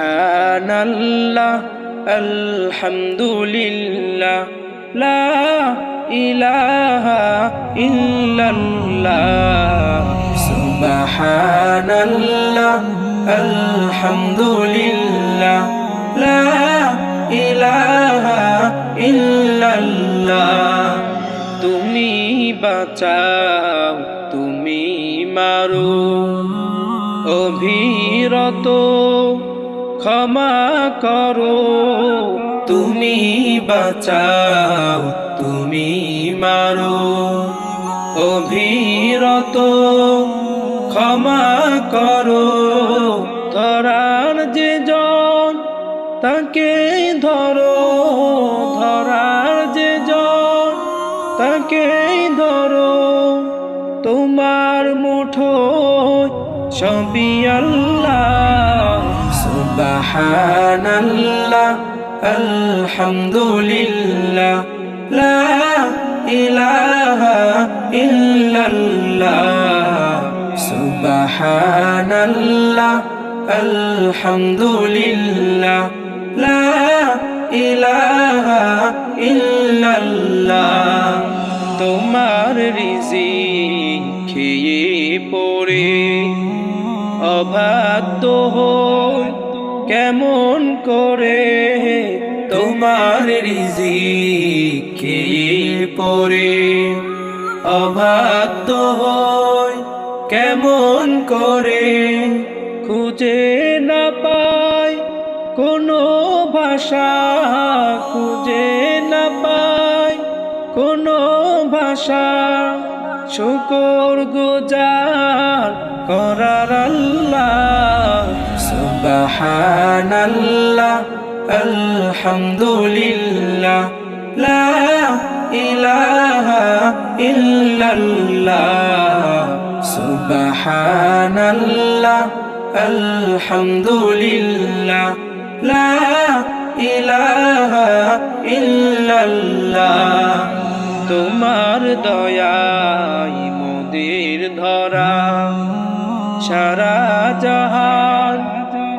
সুবহানাল্লাহ আলহামদুলিল্লাহ লা ইলাহা ইল্লাল্লাহ সুবহানাল্লাহ আলহামদুলিল্লাহ লা ইলাহা ইল্লাল্লাহ তুমি বাঁচাও তুমি মারো অভিরত ক্ষমা করো তুমি বাঁচাও তুমি মারো অভিরত ক্ষমা করো ধরার যে জন তাকে ধরো ধরার যে জন তাকে ধরো তোমার মুঠোয় সবই আল্লাহ সুবহানাল্লাহ আলহামদুলিল্লাহ লা ইলাহা ইল্লাল্লাহ সুবহানাল্লাহ আলহামদুলিল্লাহ লা ইলাহা ইল্লাল্লাহ তোমার রিজিক খেয়ে পড়ে অবাধ্য হই কেমন করে তোমার রিজিক খেয়ে পড়ে অবাধ্য হই কেমন করে খুঁজে না পাই কোনো ভাষা খুঁজে না পাই কোনো ভাষা শুকর গুজার করার আল্লাহ সুবহানাল্লাহ আলহামদুলিল্লাহ লা ইলাহা ইল্লাল্লাহ সুবহানাল্লাহ আলহামদুলিল্লাহ লা ইলাহা ইল্লাল্লাহ তোমার দয়াই মোদের ধরা সারা জাহান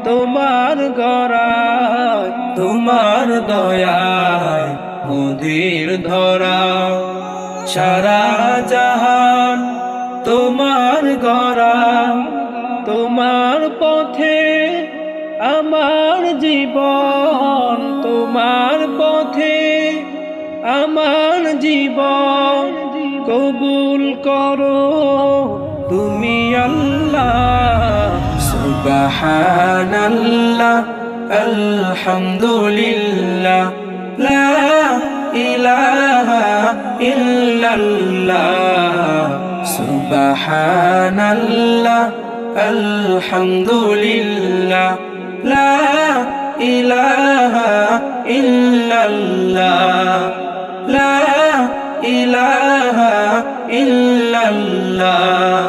তোমার গড়ায় তোমার দয়াই মোদের ধরা সারা জাহান তোমার গড়া তোমার পথে আমার জীবন তোমার পথে আমার জীবন কবুল করো তুমি আল্লাহ সুবহানাল্লাহ আলহামদুলিল্লাহ লা ইলাহা ইল্লাল্লাহ সুবহানাল্লাহ আলহামদুলিল্লাহ লা ইলাহা ইল্লাল্লাহ লা ইলাহা ইল্লাল্লাহ